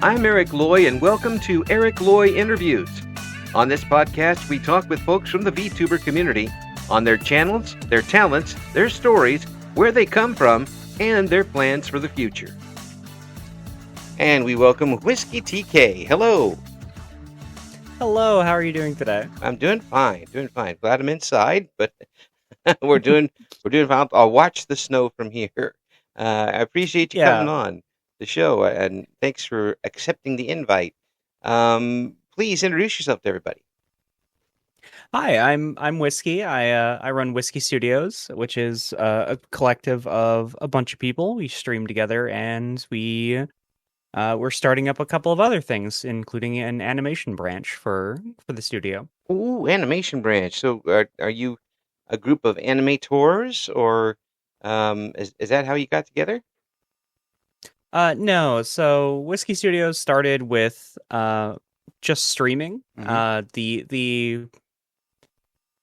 I'm Eric Loy, and welcome to Eric Loy Interviews. On this podcast, we talk with folks from the VTuber community on their channels, their talents, their stories, where they come from, and their plans for the future. And we welcome WhiskyTK. Hello. Hello, how are you doing today? I'm doing fine. Glad I'm inside, but we're doing fine. I'll watch the snow from here. I appreciate you coming Yeah. on the show, and thanks for accepting the invite. Please introduce yourself to everybody. Hi, I'm Whiskey. I run Whiskey Studios, which is a collective of a bunch of people. We stream together, and we're starting up a couple of other things, including an animation branch for the studio. Ooh, animation branch. So, are you a group of animators, or is that how you got together? No, so Whiskey Studios started with just streaming. Mhm.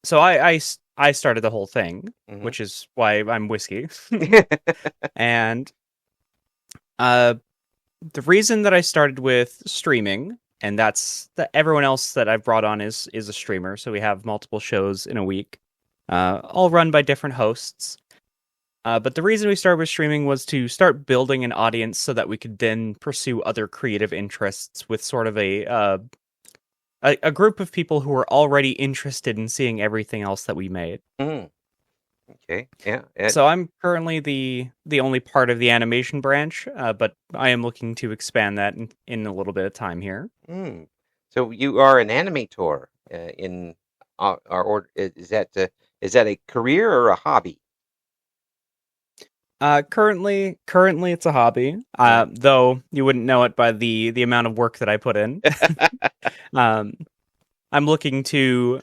So I started the whole thing, Mhm. which is why I'm Whiskey. And the reason that I started with streaming, and that's that everyone else that I've brought on is a streamer, so we have multiple shows in a week, all run by different hosts. But the reason we started with streaming was to start building an audience so that we could then pursue other creative interests with sort of a group of people who are already interested in seeing everything else that we made. Mm, okay. Yeah. So I'm currently the only part of the animation branch, but I am looking to expand that in a little bit of time here. So you are an animator in our order. Is that a career or a hobby? Currently it's a hobby, Mm. though you wouldn't know it by the amount of work that I put in. um, I'm looking to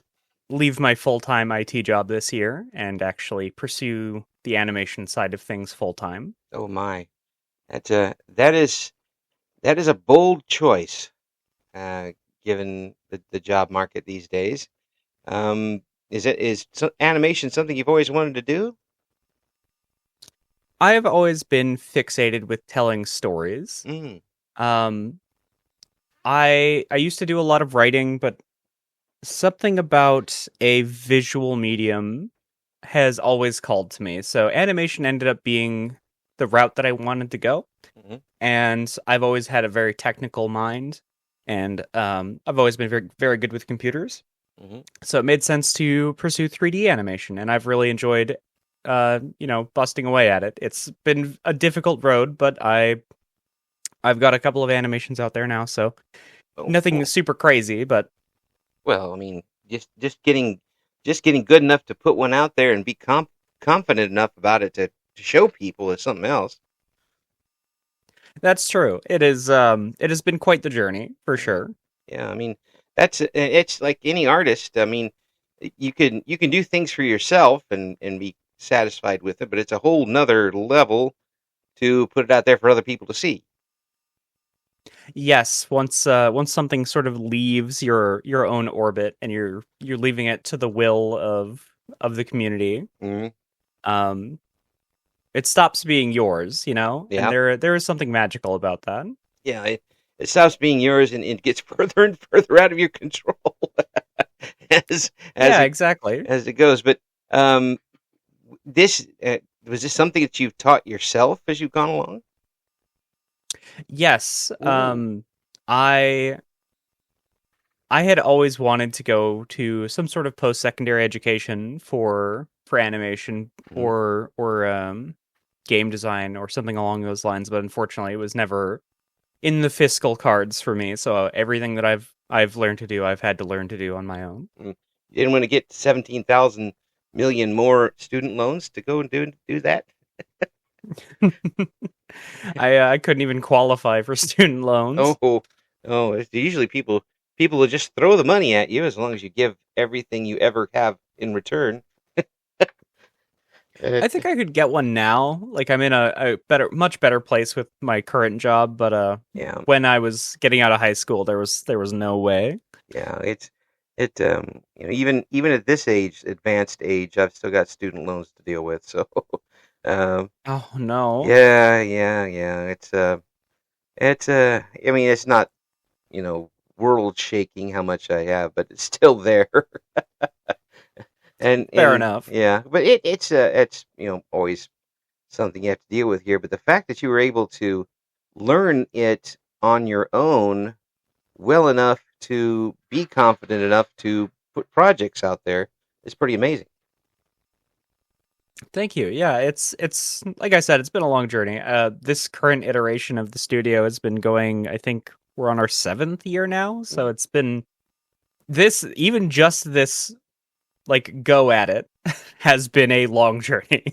leave my full-time IT job this year and actually pursue the animation side of things full-time. Oh my, that is a bold choice, uh, given the job market these days. Um, is animation something you've always wanted to do? I have always been fixated with telling stories. Mm. Um, I used to do a lot of writing, but something about a visual medium has always called to me. So animation ended up being the route that I wanted to go. Mhm. And I've always had a very technical mind, and I've always been very, very good with computers. Mhm. So it made sense to pursue 3D animation, and I've really enjoyed, busting away at it. It's been a difficult road, but I've got a couple of animations out there now, so Oh, nothing cool. super crazy, but Well, I mean, just getting good enough to put one out there and be confident enough about it to show people is something else. that's true. It has been quite the journey for Mhm. sure. Yeah, I mean, it's like any artist. I mean, you can do things for yourself and be satisfied with it, but it's a whole nother level to put it out there for other people to see. Yes, once something sort of leaves your own orbit and you're leaving it to the will of the community, Hmm. um, it stops being yours, you know? And Yeah, there is something magical about that. yeah. It stops being yours and it gets further and further out of your control as as Yeah, it exactly. as it goes. But um, this was this something that you've taught yourself as you've gone along? Yes, Ooh. I had always wanted to go to some sort of post-secondary education for animation Hmm. or game design or something along those lines, but unfortunately it was never in the fiscal cards for me. So everything that I've learned to do, I've had to learn to do on my own. You didn't want to get 17,000 million more student loans to go and do that? I couldn't even qualify for student loans. Oh, oh, it's usually people will just throw the money at you as long as you give everything you ever have in return. I think I could get one now. Like I'm in a much better place with my current job, but Yeah, when I was getting out of high school, there was no way. yeah, even at this age, advanced age, I've still got student loans to deal with. So, um, Oh no. yeah, yeah, yeah. It's I mean, it's not, world shaking how much I have, but it's still there. and Fair and enough. yeah, but it's always something you have to deal with here. But the fact that you were able to learn it on your own well enough to be confident enough to put projects out there is pretty amazing. Thank you. Yeah, it's like I said, it's been a long journey. This current iteration of the studio has been going. I think we're on our 7th year now, so it's been even just this like go at it has been a long journey.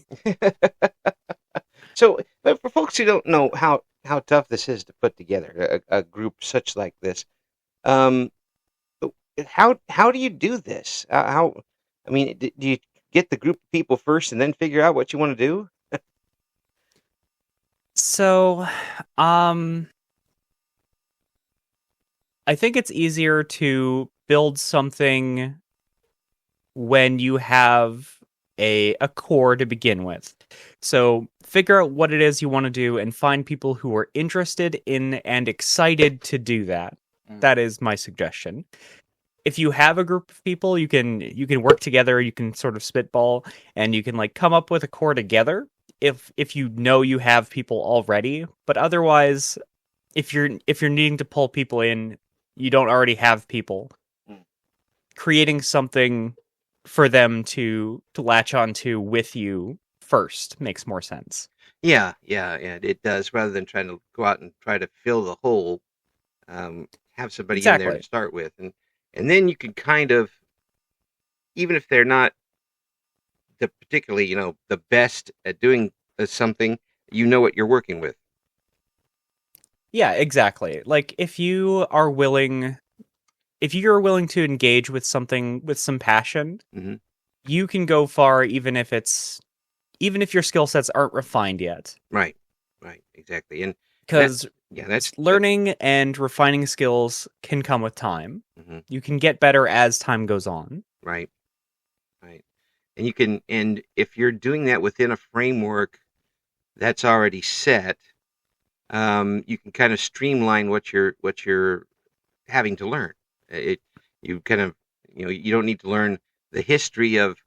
So, but for folks who don't know how tough this is to put together a group such like this, um, how do you do this? How I mean, do you get the group of people first and then figure out what you want to do? So, um, I think it's easier to build something when you have a core to begin with. So figure out what it is you want to do and find people who are interested in and excited to do that. That is my suggestion. If you have a group of people, you can work together, you can sort of spitball and you can like come up with a core together if you know you have people already, but otherwise if you're needing to pull people in, you don't already have people. Creating something for them to latch onto with you first makes more sense. Yeah, it does. Rather than trying to go out and try to fill the hole, have somebody in there to Exactly. start with, and then you can kind of, even if they're not the particularly, the best at doing something, you know what you're working with. Yeah, exactly. Like if you're willing to engage with something with some passion, Hmm. you can go far even if your skill sets aren't refined yet. Right, right, exactly, and that, Because yeah, that. learning and refining skills can come with time. Hmm. You can get better as time goes on. Right, right, and and if you're doing that within a framework that's already set, you can kind of streamline what you're having to learn. It you kind of you don't need to learn the history of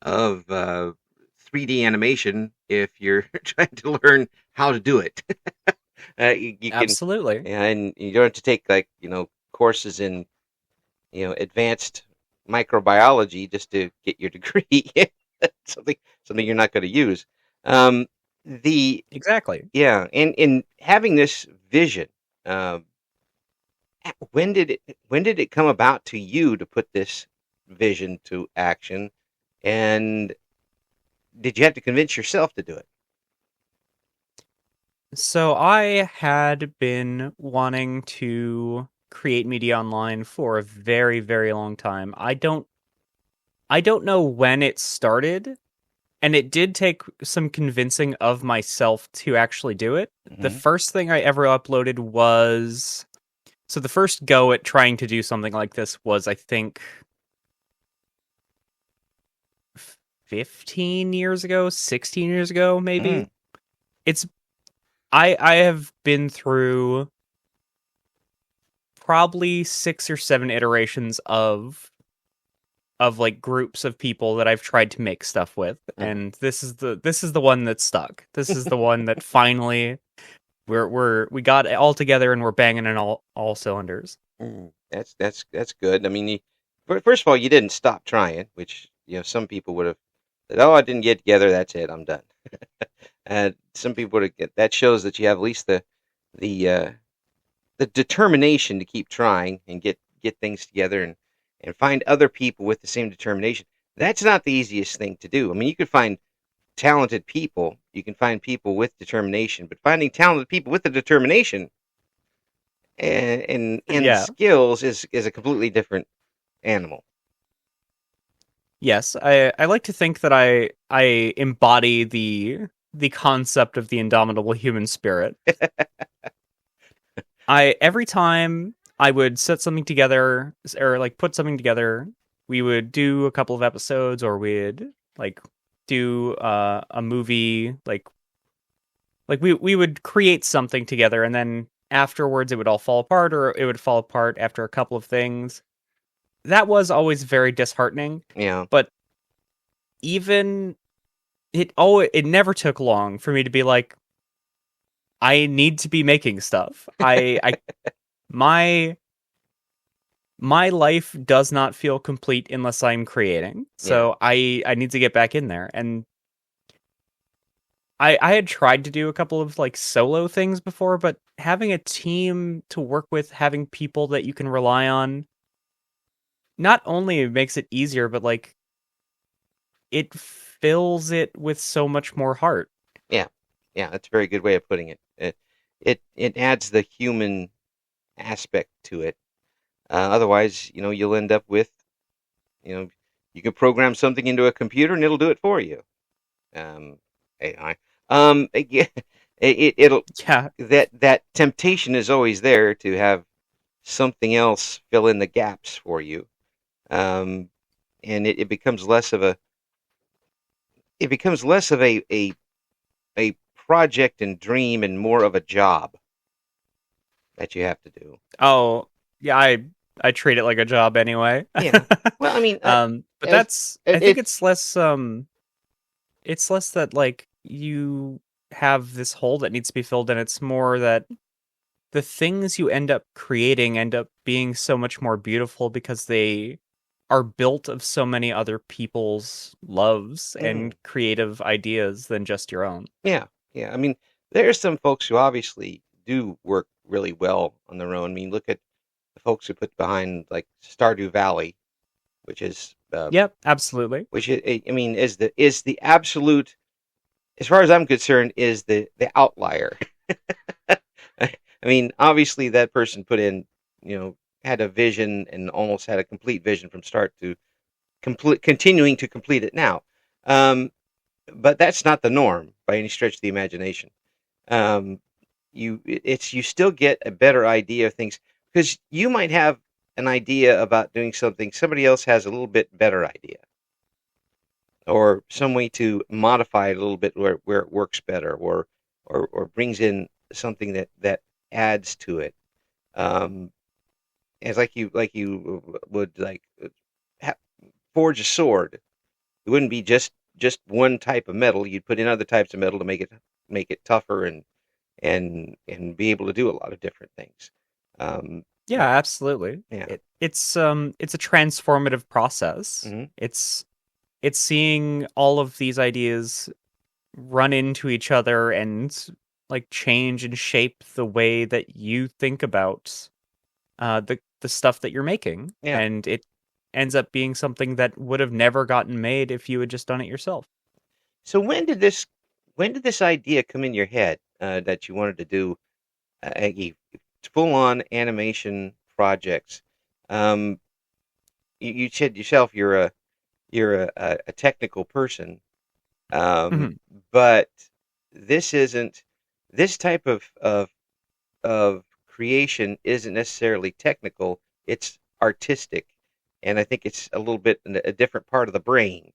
3D animation if you're trying to learn how to do it. You can, Absolutely. and you don't have to take like courses in advanced microbiology just to get your degree. something something you're not going to use. Um, the Exactly. Yeah, and in having this vision, um, when did it come about to you to put this vision to action, and did you have to convince yourself to do it? So I had been wanting to create media online for a very, very long time. I don't know when it started, and it did take some convincing of myself to actually do it. The Hmm. first thing I ever uploaded was so the first go at trying to do something like this was I think 15 years ago, 16 years ago maybe. Mm. It's I have been through probably 6 or 7 iterations of like groups of people that I've tried to make stuff with, Hmm. and this is the one that stuck. This is the one that finally we got it all together and we're banging in all cylinders. Mm. That's good. I mean, first of all, you didn't stop trying, which some people would have said, "Oh, I didn't get together. That's it. I'm done." And some people would have. That shows that you have at least the uh, the determination to keep trying and get things together and find other people with the same determination. That's not the easiest thing to do. I mean, you could find talented people, you can find people with determination, but finding talented people with the determination and the Yeah. skills is a completely different animal. Yes, I like to think that I embody the concept of the indomitable human spirit. I every time I would set something together or like put something together, we would do a couple of episodes or we'd like do a movie like we would create something together and then afterwards it would all fall apart, or it would fall apart after a couple of things. That was always very disheartening. Yeah. But even it never took long for me to be like, I need to be making stuff. My life does not feel complete unless I'm creating. So I need to get back in there. And I had tried to do a couple of like solo things before, but having a team to work with, having people that you can rely on, not only makes it easier, but like it fills it with so much more heart. Yeah. Yeah, that's a very good way of putting it. It adds the human aspect to it. Otherwise, you'll end up with, you can program something into a computer and it'll do it for you. AI. Again, it'll Yeah. that temptation is always there to have something else fill in the gaps for you, and it becomes less of a project and dream and more of a job that you have to do. Oh, yeah, I treat it like a job anyway. Yeah. Well, I mean, but I think it's less that like you have this hole that needs to be filled, and it's more that the things you end up creating end up being so much more beautiful because they are built of so many other people's loves and creative ideas than just your own. Yeah. I mean, there are some folks who obviously do work really well on their own. I mean, look at the folks who put behind like Stardew Valley, which is Yep, absolutely. which I mean is the absolute, as far as I'm concerned, is the outlier. I mean, obviously that person put in, had a vision and almost had a complete vision from start to continuing to complete it now. But that's not the norm by any stretch of the imagination. You still get a better idea of things because you might have an idea about doing something, somebody else has a little bit better idea, or some way to modify it a little bit where it works better, or brings in something that adds to it. It's like you would like forge a sword. It wouldn't be just one type of metal. You'd put in other types of metal to make it tougher and be able to do a lot of different things. Yeah, absolutely. Yeah. It's a transformative process. Mm-hmm. It's seeing all of these ideas run into each other and like change and shape the way that you think about the stuff that you're making. Yeah. And it ends up being something that would have never gotten made if you had just done it yourself. So when did this idea come in your head that you wanted to do a full-on animation projects? You said yourself you're a technical person, but this type of creation isn't necessarily technical. It's artistic, and I think it's a little bit in a different part of the brain.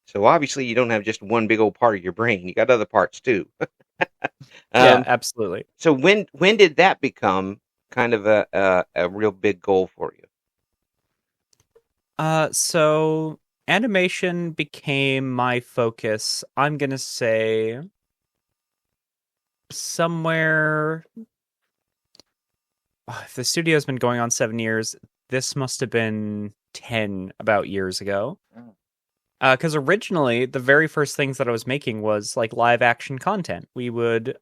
So obviously you don't have just one big old part of your brain. You got other parts too. Yeah, absolutely. So when did that become kind of a real big goal for you? So animation became my focus. I'm gonna say somewhere. If the studio's been going on 7 years, this must have been 10 about years ago. Because originally, the very first things that I was making was like live action content. I would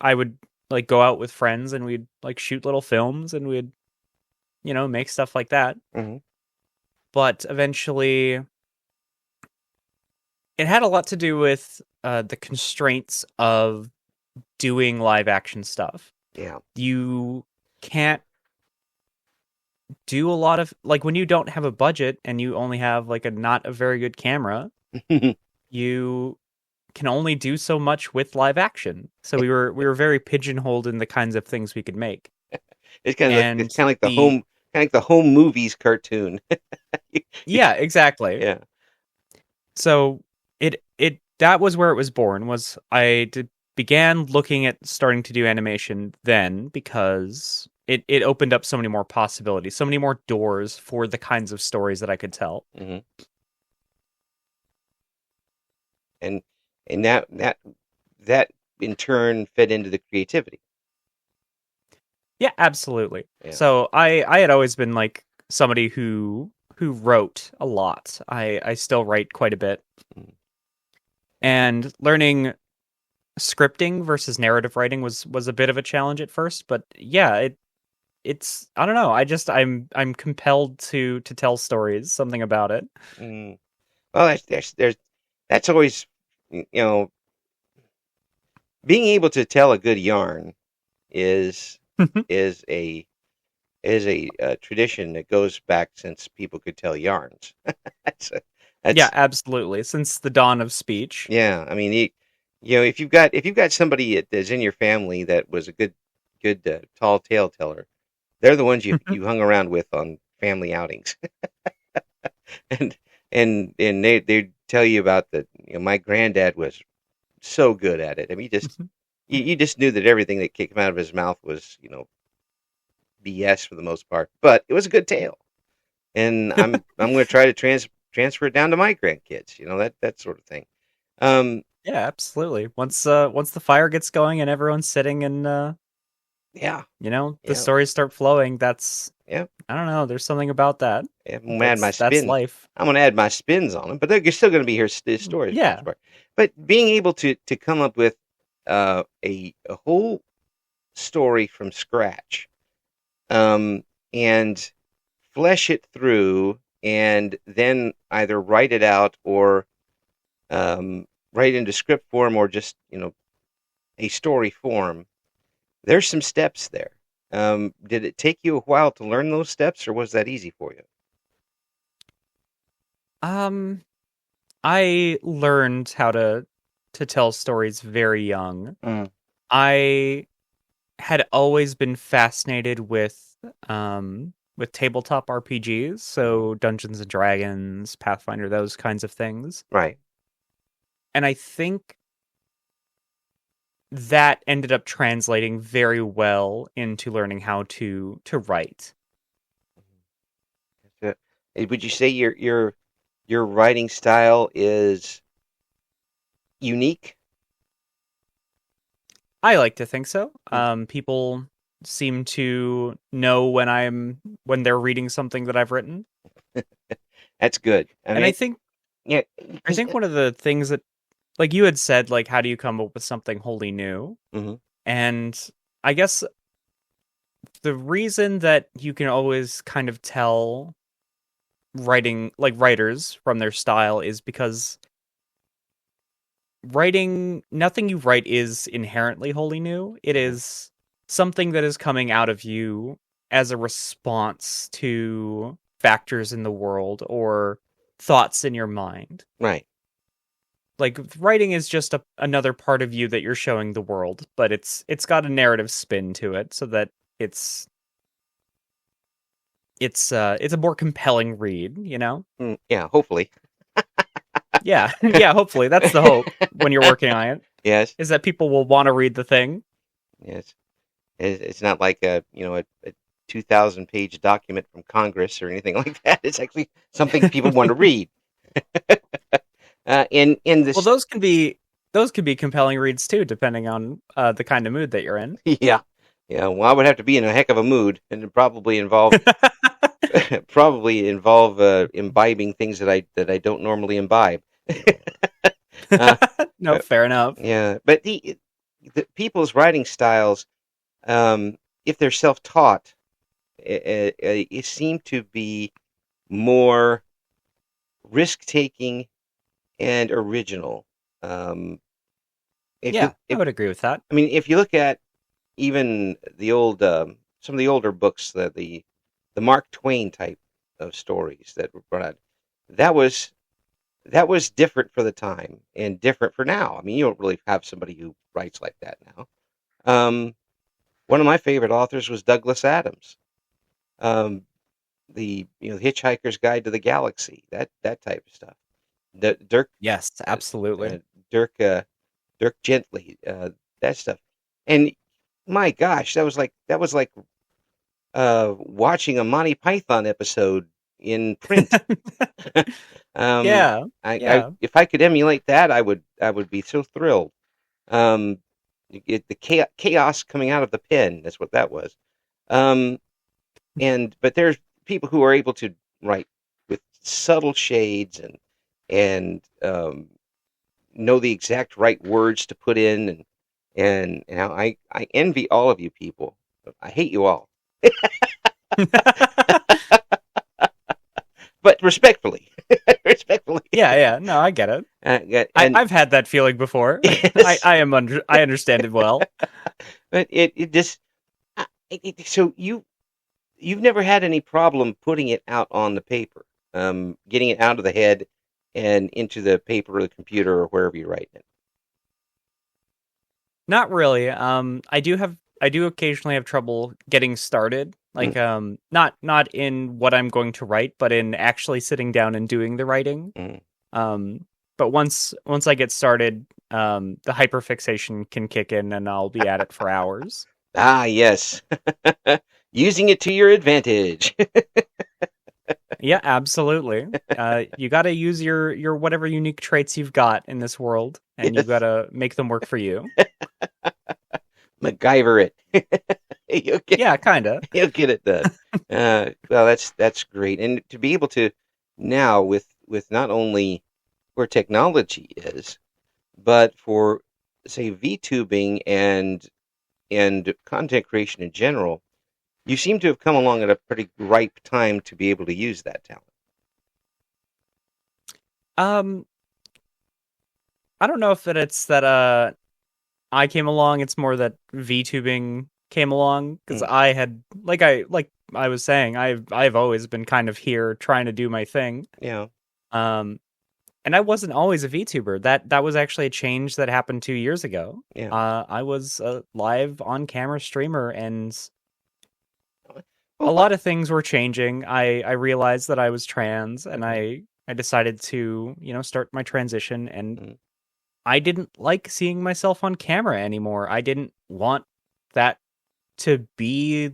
like go out with friends and we'd like shoot little films and we'd, make stuff like that. Mm-hmm. But eventually, it had a lot to do with the constraints of doing live action stuff. Yeah. You can't do a lot of like when you don't have a budget and you only have like not a very good camera, you can only do so much with live action. So we were very pigeonholed in the kinds of things we could make. It's kind of like the home movies cartoon. Yeah, exactly. Yeah. So that was where it was born. Began looking at starting to do animation then because it opened up so many more possibilities, so many more doors for the kinds of stories that I could tell. Mm-hmm. And that in turn fed into the creativity. Yeah, absolutely. Yeah. So I had always been like somebody who wrote a lot. I still write quite a bit. Mm. And learning scripting versus narrative writing was a bit of a challenge at first, but yeah, it's I don't know. I'm compelled to tell stories, something about it. Mm. Well, that's always, being able to tell a good yarn is is a tradition that goes back since people could tell yarns. that's Yeah, that's absolutely. Since the dawn of speech. yeah. I mean, if you've got somebody that's in your family that was a good tall tale teller, they're the ones you hung around with on family outings, and they tell you about my granddad was so good at it. I mean, you just knew that everything that came out of his mouth was BS for the most part, but it was a good tale, and I'm going to try to transfer it down to my grandkids. That sort of thing. Um, Yeah, absolutely. Once the fire gets going and everyone's sitting and yeah, the yeah, stories start flowing, that's yeah. I don't know, there's something about that. I'm gonna add my That's spin. life. I'm going to add my spins on them, but they're still going to be here stories for the most Yeah. part. But being able to come up with a whole story from scratch, and flesh it through, and then either write it out or write into script form or just a story form. There's some steps there. Did it take you a while to learn those steps, or was that easy for you? Um I learned how to tell stories very young. Mm. I had always been fascinated with tabletop RPGs, so Dungeons and Dragons, Pathfinder, those kinds of things. Right. And I think that ended up translating very well into learning how to write. So, would you say your writing style is unique? I like to think so. Mm. People seem to know when they're reading something that I've written. That's good. I And I mean, think yeah, I 'cause, think one of the things that, like you had said, like how do you come up with something wholly new? mhm, And I guess the reason that you can always kind of tell writers from their style is because nothing you write is inherently wholly new. It mhm, is something that is coming out of you as a response to factors in the world or thoughts in your mind. right. Like writing is just another part of you that you're showing the world, but it's got a narrative spin to it so that it's it's a more compelling read, you know? Yeah, hopefully. Yeah. Yeah, hopefully that's the hope when you're working on it, Yes, is that people will want to read the thing. yes. It's not like a 2,000-page document from Congress or anything like that. It's actually something people want to read. In Well, this, those can be compelling reads too, depending on the kind of mood that you're in. yeah, yeah. Well, I would have to be in a heck of a mood, and it'd probably involve imbibing things that I don't normally imbibe. uh, No, uh, fair enough. yeah, but the people's writing styles, if they're self-taught, it seem to be more risk-taking and original. Um, if you, Yeah, I would agree with that. I mean, if you look at even the old, some of the older books, the Mark Twain type of stories that were brought out, that was that was different for the time and different for now. I mean, you don't really have somebody who writes like that now. Um, One of my favorite authors was Douglas Adams. Um, the Hitchhiker's Guide to the Galaxy, that type of stuff. Dirk Yes, uh, absolutely. uh, Dirk Dirk Gently, that stuff. And my gosh, that was like watching a Monty Python episode in print. um, Yeah, I yeah. if I could emulate that, I would be so thrilled. Um, the chaos coming out of the pen, that's what that was. Um, but there's people who are able to write with subtle shades and know the exact right words to put in, and I envy all of you people. I hate you all, but respectfully, respectfully. Yeah, yeah. No, I get it. Yeah, I've had that feeling before. yes, I understand it well. but it just so you've never had any problem putting it out on the paper, getting it out of the head and into the paper or the computer or wherever you're writing it. Not really. I do occasionally have trouble getting started. Like not in what I'm going to write, but in actually sitting down and doing the writing. Mm. But once I get started, the hyperfixation can kick in and I'll be at it for hours. Ah, yes. Using it to your advantage. Yeah, absolutely. You got to use your whatever unique traits you've got in this world, and you've got Yes. to make them work for you. MacGyver it. You'll get Yeah, kinda. you'll get it done. Well, that's great. And to be able to now with not only where technology is, but for say VTubing and content creation in general, you seem to have come along at a pretty ripe time to be able to use that talent. Um, I don't know if it's that I came along. It's more that VTubing came along because Mm, like I was saying, I've always been kind of here trying to do my thing. yeah, Um, and I wasn't always a VTuber. That was actually a change that happened 2 years ago. yeah. I was a live on camera streamer, and a Well, lot of things were changing. I realized that I was trans, and mhm, I decided to start my transition, and mm, I didn't like seeing myself on camera anymore. I didn't want that to be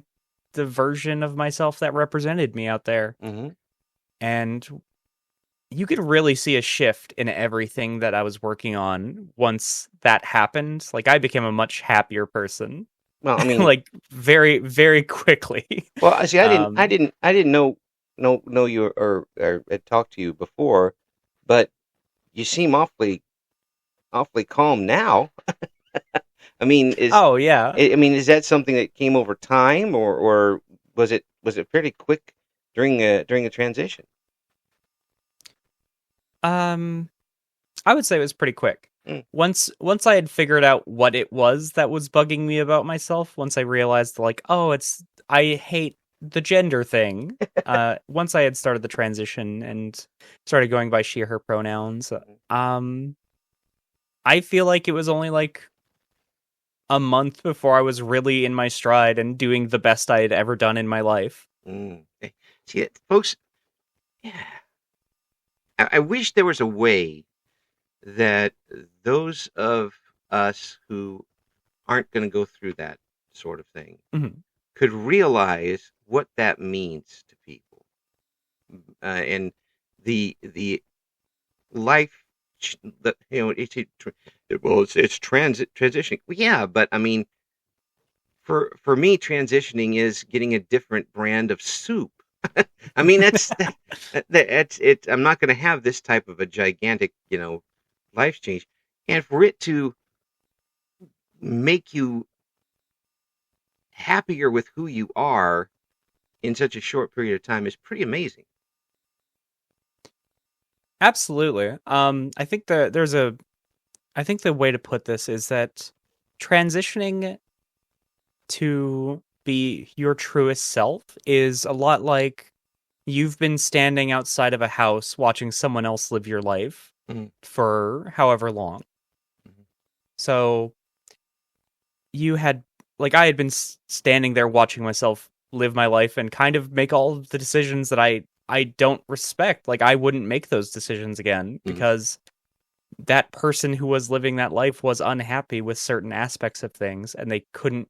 the version of myself that represented me out there. mhm. And you could really see a shift in everything that I was working on once that happened. Like I became a much happier person, Well, I mean, like very, very quickly. well, I see. um, I didn't know you or had talked to you before, but you seem awfully calm now. I mean, oh yeah. I mean, is that something that came over time, or was it fairly quick during the transition? Um, I would say it was pretty quick. Mm, Once I had figured out what it was that was bugging me about myself, once I realized like, oh, I hate the gender thing. Once I had started the transition and started going by she her pronouns, mhm, um I feel like it was only like a month before I was really in my stride and doing the best I had ever done in my life. mm. See, folks, yeah, I wish there was a way that those of us who aren't going to go through that sort of thing Mhm. could realize what that means to people, and the life that well, it's transitioning. Well, yeah, but I mean, for me, transitioning is getting a different brand of soup. I mean, that's it. I'm not going to have this type of a gigantic, life change, and for it to make you happier with who you are in such a short period of time is pretty amazing. Absolutely. I think the way to put this is that transitioning to be your truest self is a lot like you've been standing outside of a house watching someone else live your life Mhm, for however long. mhm, So you had like I had been standing there watching myself live my life and kind of make all of the decisions that I don't respect. Like I wouldn't make those decisions again mhm, because that person who was living that life was unhappy with certain aspects of things and they couldn't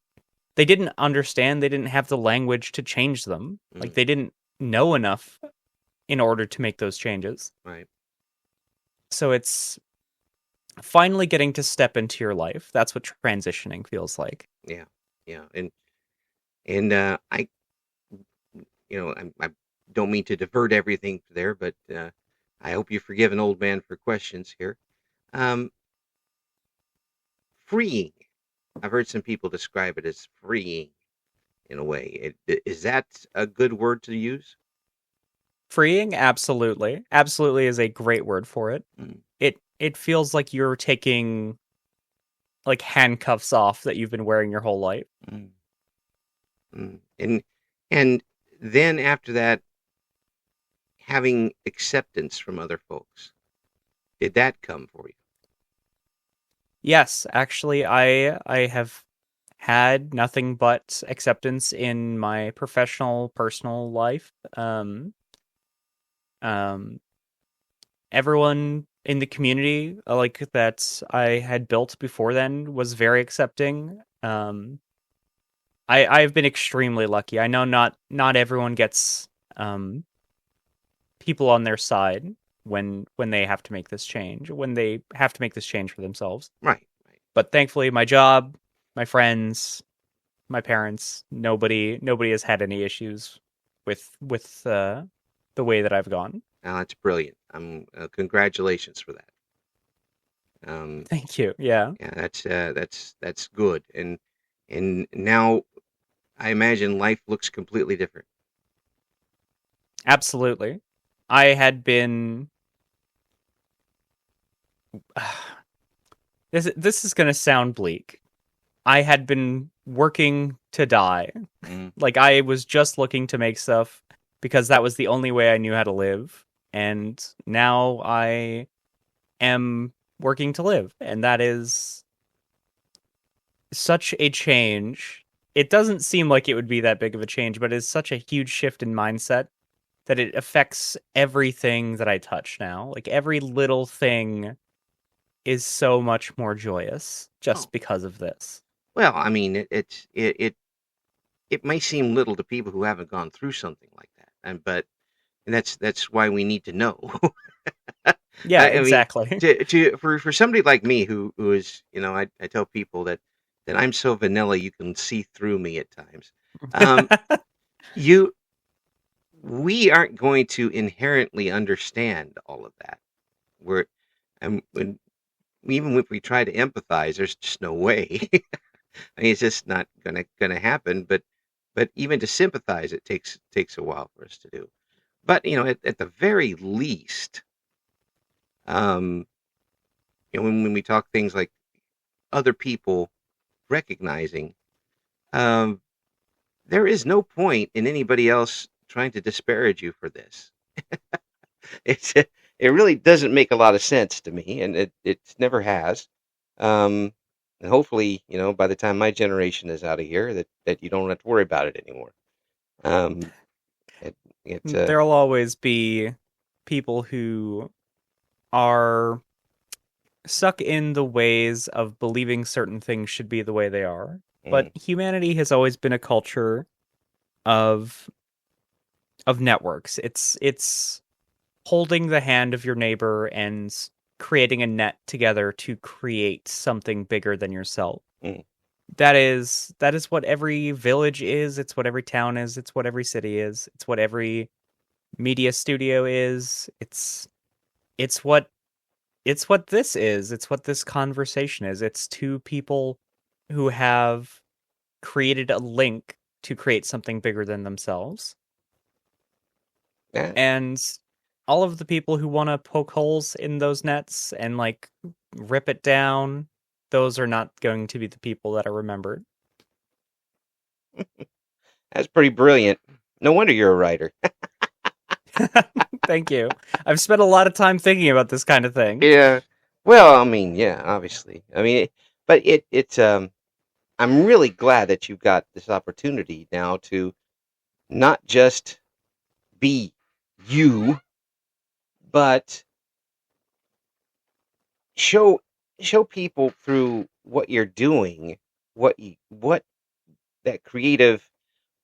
they didn't understand, they didn't have the language to change them. Like, they didn't know enough in order to make those changes. Right. So it's finally getting to step into your life. That's what transitioning feels like. Yeah. Yeah. And I, I don't mean to divert everything there, but I hope you forgive an old man for questions here. Um, Freeing. I've heard some people describe it as freeing in a way. Is that a good word to use? Freeing, absolutely. Absolutely is a great word for it. Mm. It feels like you're taking like handcuffs off that you've been wearing your whole life. Mm. Mm. And then after that, having acceptance from other folks. Did that come for you? Yes, actually I have had nothing but acceptance in my professional personal life. Um Everyone in the community like that I had built before then was very accepting. I've been extremely lucky. I know not everyone gets people on their side when they have to make this change, when they have to make this change for themselves. Right. But thankfully, my job, my friends, my parents, nobody has had any issues with the way that I've gone. Now that's brilliant. Congratulations for that. Thank you. Yeah. Yeah, that's good. And now I imagine life looks completely different. Absolutely. I had been this is going to sound bleak. I had been working to die. Mm. Like, I was just looking to make stuff because that was the only way I knew how to live. And now I am working to live. And that is such a change. It doesn't seem like it would be that big of a change, but it's such a huge shift in mindset that it affects everything that I touch now. Like, every little thing is so much more joyous just because of this. Well, I mean, it may seem little to people who haven't gone through something like that, and that's why we need to know. Yeah, I mean, exactly. for somebody like me who is, I tell people that I'm so vanilla you can see through me at times. Um, you we aren't going to inherently understand all of that. We're and when even if we try to empathize, there's just no way. I mean, it's just not gonna happen. But even to sympathize, it takes a while for us to do. But at the very least, um, when we talk things like other people recognizing, um, there is no point in anybody else trying to disparage you for this. It really doesn't make a lot of sense to me, and it never has. Um, and hopefully, by the time my generation is out of here, that you don't have to worry about it anymore. Um, it, There'll always be people who are stuck in the ways of believing certain things should be the way they are. But humanity has always been a culture of networks. It's holding the hand of your neighbor and creating a net together to create something bigger than yourself. Mm. That is what every village is, it's what every town is, it's what every city is, it's what every media studio is. It's what this is. It's what this conversation is. It's two people who have created a link to create something bigger than themselves. Yeah. And all of the people who want to poke holes in those nets and like rip it down, those are not going to be the people that are remembered. That's pretty brilliant. No wonder you're a writer. Thank you. I've spent a lot of time thinking about this kind of thing. Yeah. Well, I mean, yeah, obviously. I mean, but it's I'm really glad that you've got this opportunity now to not just be you, but show people through what you're doing what that creative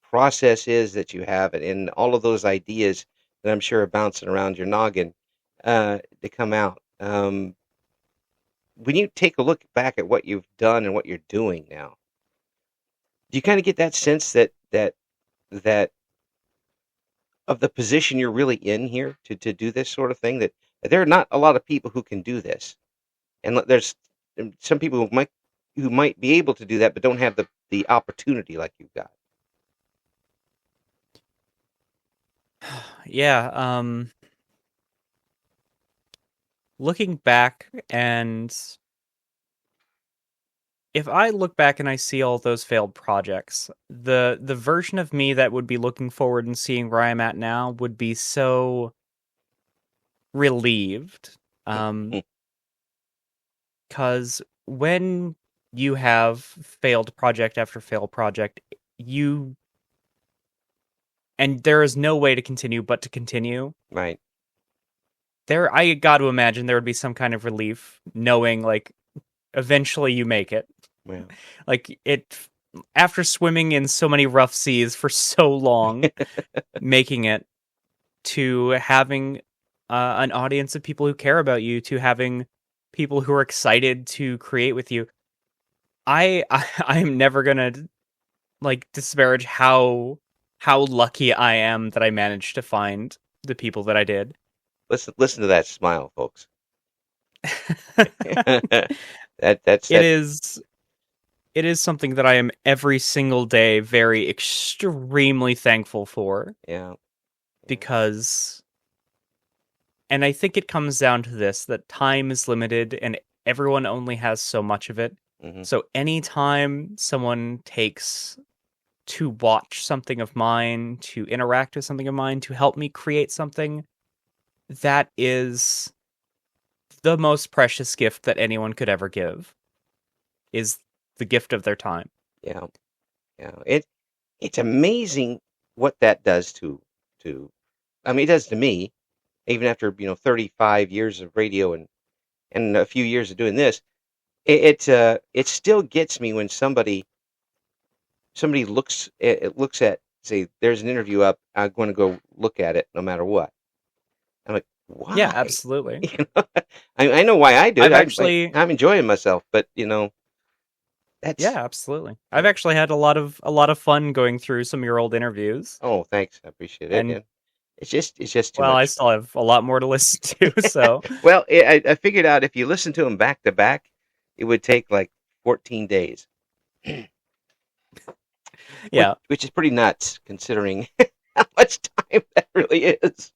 process is that you have, and all of those ideas that I'm sure are bouncing around your noggin to come out. When you take a look back at what you've done and what you're doing now, do you kind of get that sense that of the position you're really in here to do this sort of thing? That there are not a lot of people who can do this, and there's some people who might be able to do that, but don't have the opportunity like you've got. Yeah, looking back, and if I look back and I see all those failed projects, the version of me that would be looking forward and seeing where I'm at now would be so relieved. Because when you have failed project after failed project, and there is no way to continue but to continue. Right. I got to imagine there would be some kind of relief knowing, like, eventually you make it. Yeah. Like, after swimming in so many rough seas for so long, making it, to having an audience of people who care about you, to having people who are excited to create with you. I am never gonna, like, disparage how lucky I am that I managed to find the people that I did. Listen to that smile, folks. That's It is something that I am every single day very extremely thankful for. Yeah. Because, and I think it comes down to this, that time is limited and everyone only has so much of it. Mm-hmm. So anytime someone takes to watch something of mine, to interact with something of mine, to help me create something, that is the most precious gift that anyone could ever give, is the gift of their time. Yeah. Yeah. It's amazing what that does to I mean, it does to me, even after 35 years of radio and a few years of doing this. It still gets me when somebody looks at, say, there's an interview up, I'm going to go look at it no matter what. I'm like, why? Yeah, absolutely. I know why I do it. I'm enjoying myself, but that's... Yeah, absolutely. I've actually had a lot of fun going through some of your old interviews. Oh, thanks. I appreciate it. And it's just too well, much. I still have a lot more to listen to. So well, I figured out if you listen to them back to back, it would take like 14 days. Yeah, which is pretty nuts considering how much time that really is.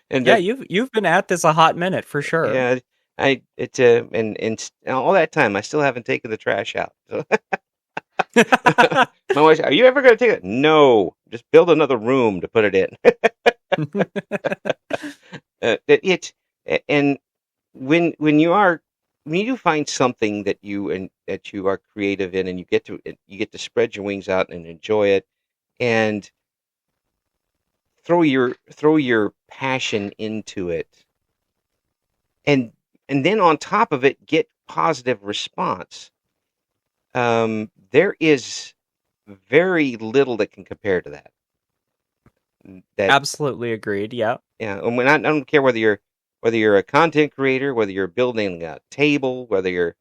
And yeah, you've been at this a hot minute for sure. Yeah, and all that time I still haven't taken the trash out. So. My wife, are you ever going to take it? No, just build another room to put it in. And when you find something that you are creative in, and you get to spread your wings out and enjoy it, and throw your passion into it, and then on top of it get positive response. There is very little that can compare to that. Absolutely agreed. Yeah. Yeah, and I don't care whether you're a content creator, whether you're building a table, whether you're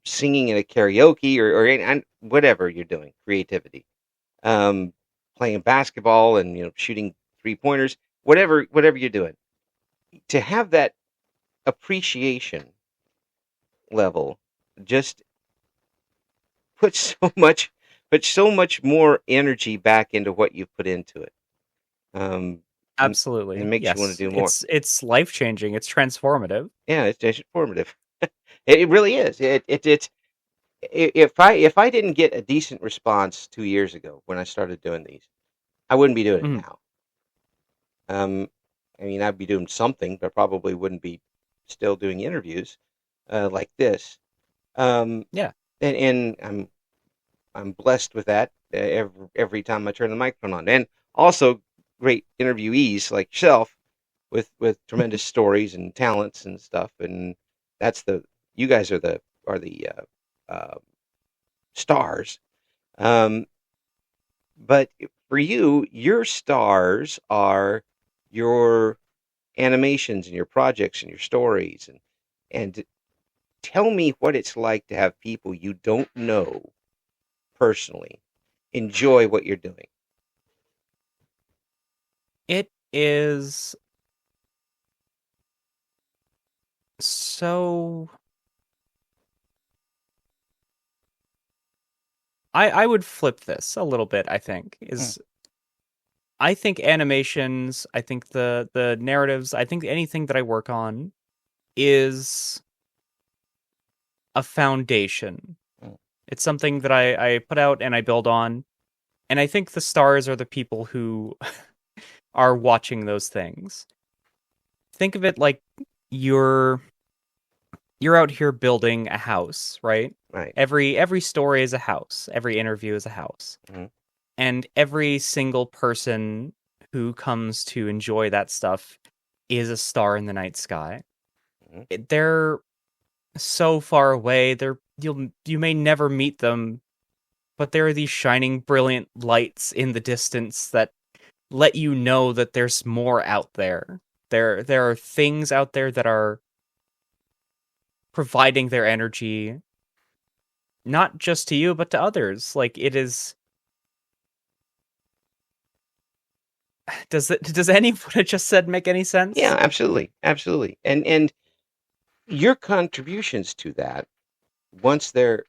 singing in a karaoke or whatever you're doing, creativity, playing basketball and shooting 3-pointers, whatever you're doing, to have that appreciation level just put so much more energy back into what you put into it. Absolutely. It makes you want to do more. It's life-changing. It's transformative. Yeah, it's transformative. It really is. If I didn't get a decent response 2 years ago when I started doing these, I wouldn't be doing it now. I mean, I'd be doing something, but probably wouldn't be still doing interviews like this. Yeah. And I'm blessed with that every time I turn the microphone on, and also great interviewees like yourself with tremendous stories and talents and stuff. And you guys are the stars. Um, but for you, your stars are your animations and your projects and your stories, and tell me what it's like to have people you don't know personally enjoy what you're doing. It is so. I would flip this a little bit, I think. I think animations, I think the narratives, I think anything that I work on is a foundation. Mm. It's something that I put out and I build on. And I think the stars are the people who are watching those things. Think of it like you're out here building a house, right? Right. Every story is a house. Every interview is a house. Mm-hmm. And every single person who comes to enjoy that stuff is a star in the night sky. Mm-hmm. They're so far away. You may never meet them, but there are these shining, brilliant lights in the distance that let you know that there's more out there. There are things out there that are providing their energy, not just to you, but to others. Like it is. Does any of what I just said make any sense? Yeah, absolutely, absolutely. And your contributions to that, once they're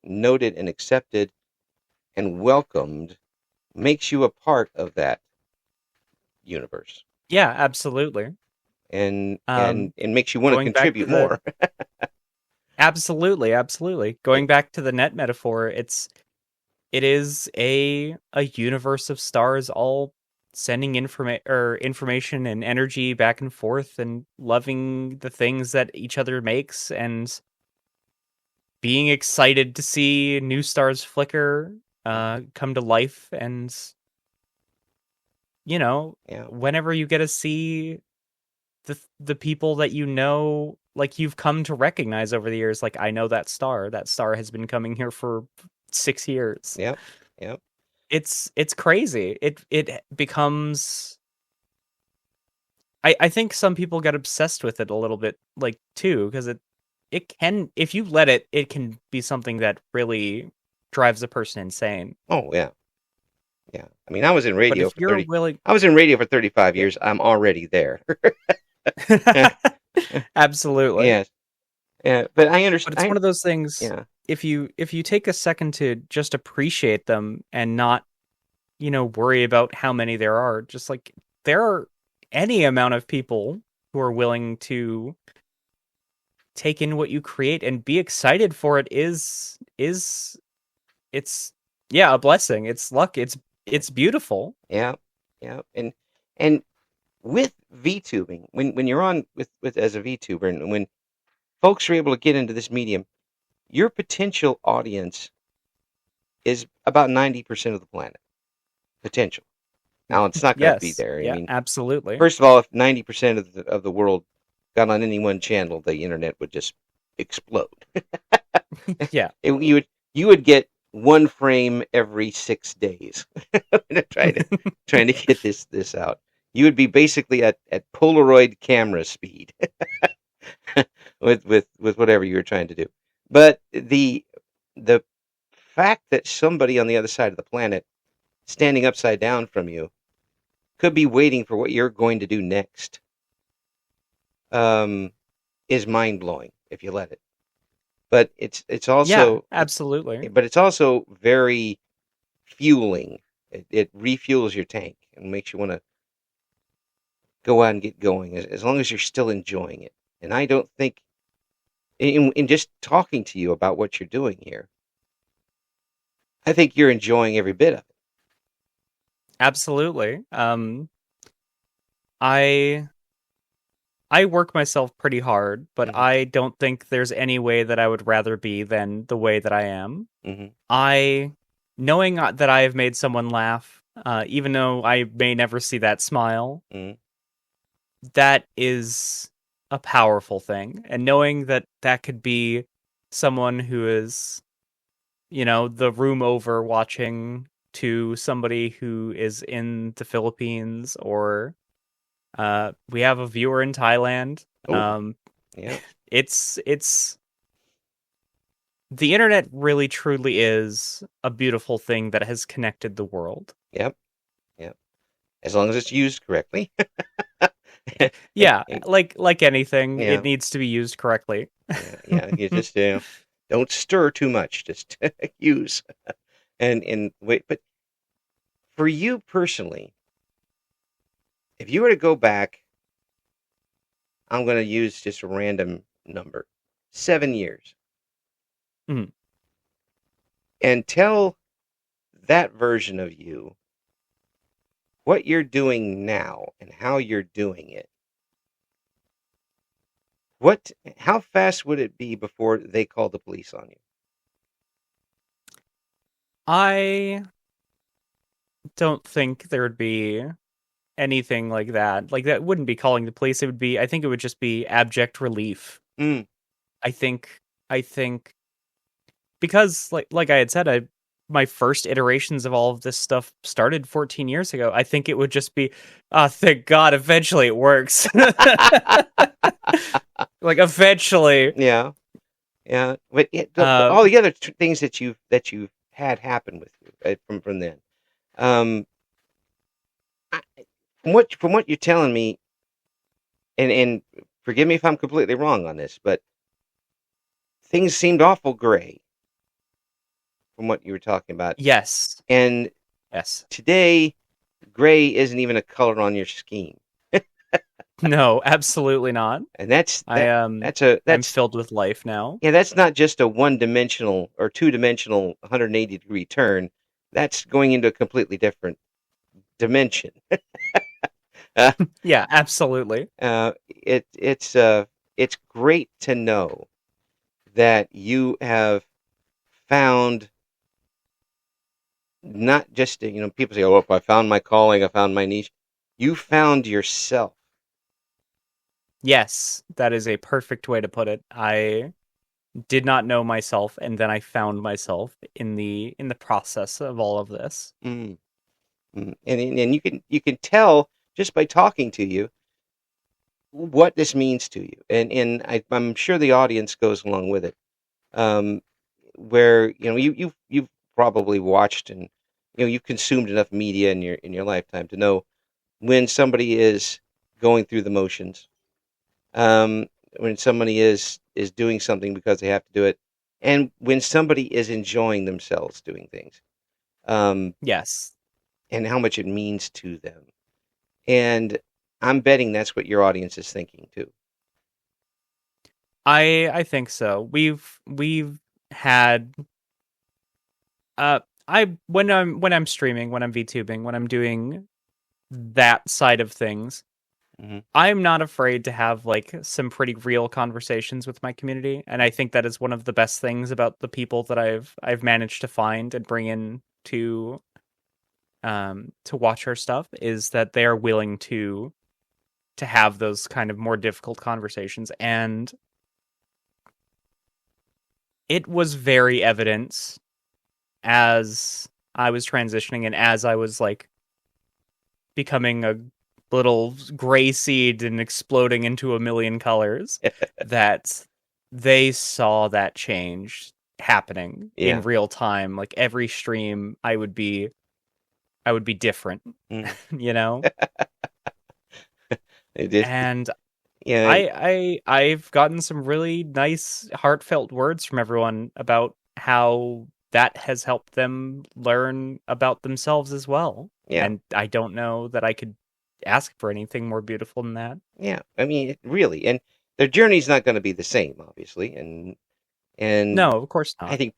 noted and accepted and welcomed, makes you a part of that universe, Yeah, absolutely. and makes you want to Going back contribute to the more. absolutely. Going back to the net metaphor, it is a universe of stars all sending information and energy back and forth and loving the things that each other makes and being excited to see new stars flicker, come to life, and Yeah, whenever you get to see the people that like you've come to recognize over the years, like I know that star. That star has been coming here for 6 years. yep, yep. It's crazy. It becomes. I think some people get obsessed with it a little bit, like too, because it can, if you let it can be something that really drives a person insane. Oh yeah, yeah. I mean, I was in But radio if for you're 30. willing, I was in radio for 35 yeah. years. I'm already there. Absolutely. Yes. Yeah, but I But it's understand. one of those things. Yeah. If you take a second to just appreciate them and not worry about how many there are, just like there are any amount of people who are willing to take in what you create and be excited for it is it's yeah, a blessing. It's luck. It's beautiful. Yeah, yeah, and with VTubing, when you're on with as a VTuber, and when folks are able to get into this medium, your potential audience is about 90% of the planet potential. Now, it's not going to be Yes. there. I Yeah, mean, absolutely. first of all, if 90% of the world got on any one channel, the internet would just explode. Yeah. You would get one frame every 6 days. trying to get this out. You would be basically at Polaroid camera speed with whatever you were trying to do. But the fact that somebody on the other side of the planet, standing upside down from you, could be waiting for what you're going to do next, is mind blowing if you let it. But it's Yeah, also absolutely. but it's also very fueling. It refuels your tank and makes you want to go out and get going, as long as you're still enjoying it. And I don't think, in just talking to you about what you're doing here, I think you're enjoying every bit of it. Absolutely. I I work myself pretty hard, but Hmm. I don't think there's any way that I would rather be than the way that I am. Hmm. I knowing that I have made someone laugh, even though I may never see that smile, Hmm. that is a powerful thing. And knowing that that could be someone who is, the room over watching to somebody who is in the Philippines, or we have a viewer in Thailand. Oh, yeah, It's the internet really truly is a beautiful thing that has connected the world. yep, yep. As long as it's used correctly. Yeah, like anything, it Yeah, needs to be used correctly. yeah. You just don't stir too much. Just use and wait. But for you personally, if you were to go back, I'm going to use just a random number, 7 years, Mhm. and tell that version of you what you're doing now and how you're doing it. How fast would it be before they call the police on you? I don't think there would be anything like that. Like, that wouldn't be calling the police. I think it would just be abject relief. Mm. I think because like I had said, my first iterations of all of this stuff started 14 years ago. I think it would just be, thank God, eventually it works. Like, eventually. Yeah, yeah. But Uh, all the other things that you've had happen with you from then. Um, I, from what you're telling me, and forgive me if I'm completely wrong on this, but things seemed awful gray from what you were talking about. yes. And Yes. today, gray isn't even a color on your scheme, No, absolutely not. and that's I that. I'm That's filled with life now. yeah. That's not just a one-dimensional or two-dimensional 180-degree turn. That's going into a completely different dimension. uh, Yeah, absolutely. it's great to know that you have found not just people say, "Oh, if I found my calling, I found my niche." You found yourself. Yes, that is a perfect way to put it. I did not know myself, and then I found myself in the process of all of this. Mm, and you can tell just by talking to you what this means to you, and I'm sure the audience goes along with it. Um, where you've probably watched and you've consumed enough media in your lifetime to know when somebody is going through the motions, um, when somebody is doing something because they have to do it, and when somebody is enjoying themselves doing things, um, Yes. and how much it means to them. And I'm betting that's what your audience is thinking too. I think so. We've had I when I'm streaming, when I'm VTubing, when I'm doing that side of things, Hmm. I'm not afraid to have like some pretty real conversations with my community, and I think that is one of the best things about the people that I've managed to find and bring in to watch our stuff, is that they are willing to have those kind of more difficult conversations. And it was very evident as I was transitioning and as I was like becoming a little gray seed and exploding into a million colors, that they saw that change happening in Yeah. real time. Like, every stream I would be different, Mm. you know? It is. And Yeah. I've gotten some really nice heartfelt words from everyone about how that has helped them learn about themselves as well. Yeah. And I don't know that I could ask for anything more beautiful than that. Yeah. I mean, really, and their journey's not going to be the same, obviously, and No, of course I not. think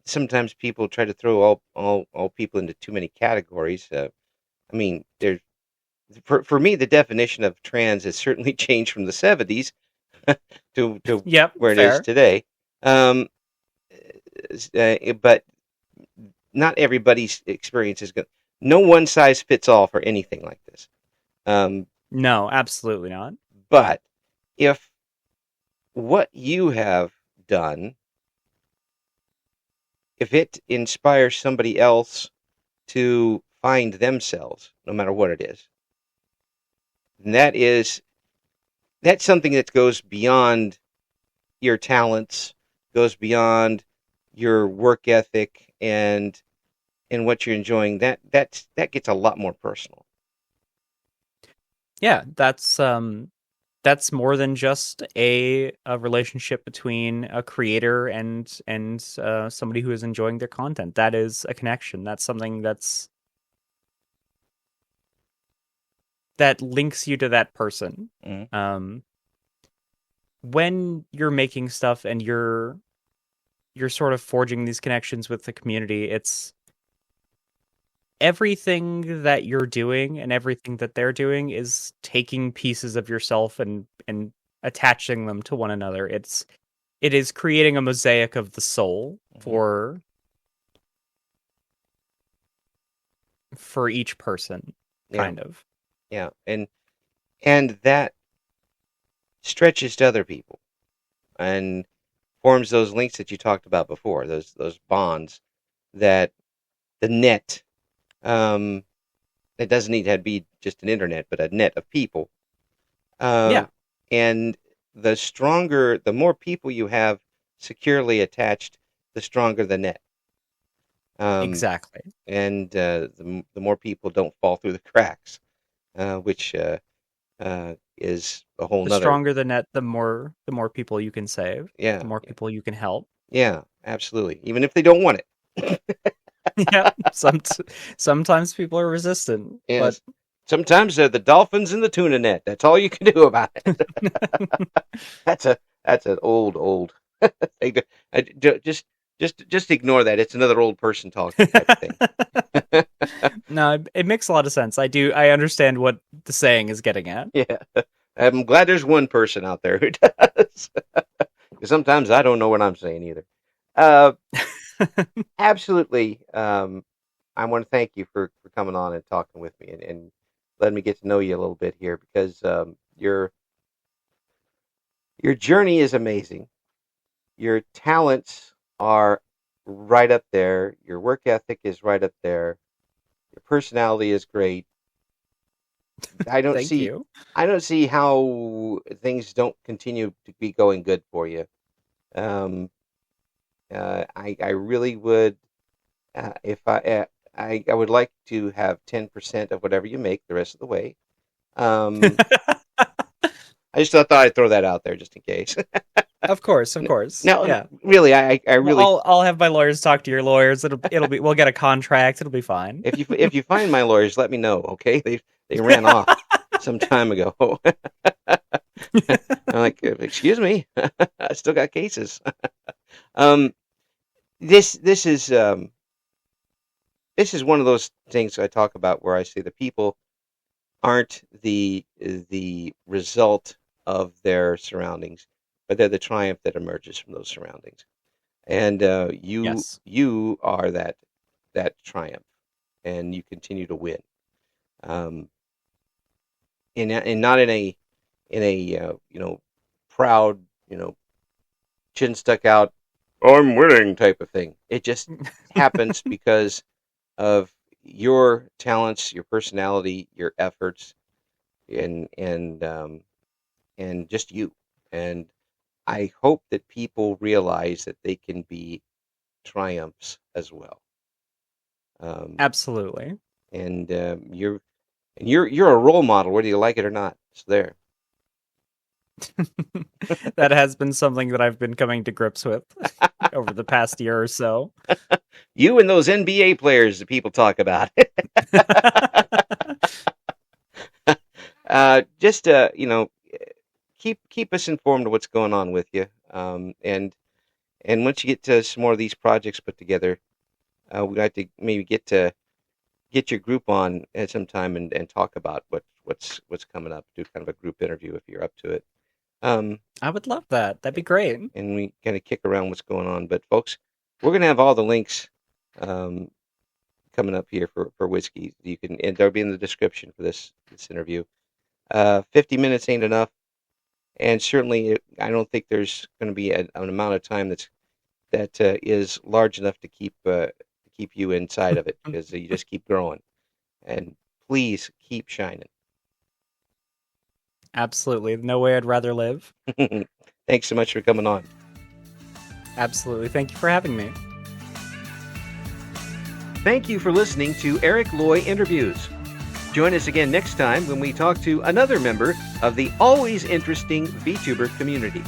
sometimes people try to throw all people into too many categories. I mean, there's for me the definition of trans has certainly changed from the '70s to Yep, where it is fair. today. Um, but not everybody's experience is going. No one size fits all for anything like this. Um, No, absolutely not. but if what you have done if it inspires somebody else to find themselves, no matter what it is, then that's something that goes beyond your talents, goes beyond your work ethic and what you're enjoying. That gets a lot more personal. Yeah, that's more than just a relationship between a creator and somebody who is enjoying their content. That is a connection. That's something that links you to that person. Mm-hmm. When you're making stuff and you're sort of forging these connections with the community, it's everything that you're doing and everything that they're doing is taking pieces of yourself and attaching them to one another. It is creating a mosaic of the soul Mm-hmm. for each person, Yeah, kind of. yeah, and that stretches to other people and forms those links that you talked about before, those bonds that the net. Um, it doesn't need to be just an internet, but a net of people. Yeah, And the more people you have securely attached, the stronger the net. Um, exactly. and the more people don't fall through the cracks, which is a whole The nother. stronger the net, the more people you can save, Yeah, the more yeah, people you can help. yeah, absolutely. Even if they don't want it. Yeah, sometimes people are resistant, but Yes. Sometimes they're the dolphins in the tuna net. That's all you can do about it. That's a that's an old thing. Just ignore that. It's another old person talking type of thing. no, it makes a lot of sense. I understand what the saying is getting at. Yeah. I'm glad there's one person out there who does. Because sometimes I don't know what I'm saying either. Uh, Absolutely. I want to thank you for coming on and talking with me and letting me get to know you a little bit here because your journey is amazing. Your talents are right up there. Your work ethic is right up there. Your personality is great. I don't Thank see you. I don't see how things don't continue to be going good for you. Um, I really would if I would like to have 10% of whatever you make the rest of the way. Um, I just thought I'd throw that out there just in case. Of course, of course. No, Yeah. really, I Well, really I'll have my lawyers talk to your lawyers. It'll be we'll get a contract. It'll be fine. if you find my lawyers, let me know. Okay, they ran off some time ago. I'm like, excuse me, I still got cases. um, this this is one of those things I talk about where I say the people aren't the result of their surroundings, but they're the triumph that emerges from those surroundings. And Yes. you are that triumph, and you continue to win. Um, and not in a proud chin stuck out, I'm winning type of thing. It just happens because of your talents, your personality, your efforts, and and just you. And I hope that people realize that they can be triumphs as well. Um, Absolutely. and you're a role model, whether you like it or not. It's there. That has been something that I've been coming to grips with over the past year or so. You and those NBA players that people talk about. Just keep us informed of what's going on with you. And once you get to some more of these projects put together, we'd like to maybe get your group on at some time and talk about what's coming up. Do kind of a group interview if you're up to it. Um, I would love that. That'd be great. and we kind of kick around what's going on. But folks, we're gonna have all the links um, coming up here for whiskey. You can and they'll be in the description for this interview. 50 minutes ain't enough, and certainly I don't think there's going to be an amount of time that's that is large enough to keep you inside of it, because you just keep growing. And please keep shining. Absolutely. No way I'd rather live. Thanks so much for coming on. Absolutely. Thank you for having me. Thank you for listening to Eric Loy Interviews. Join us again next time when we talk to another member of the always interesting VTuber community.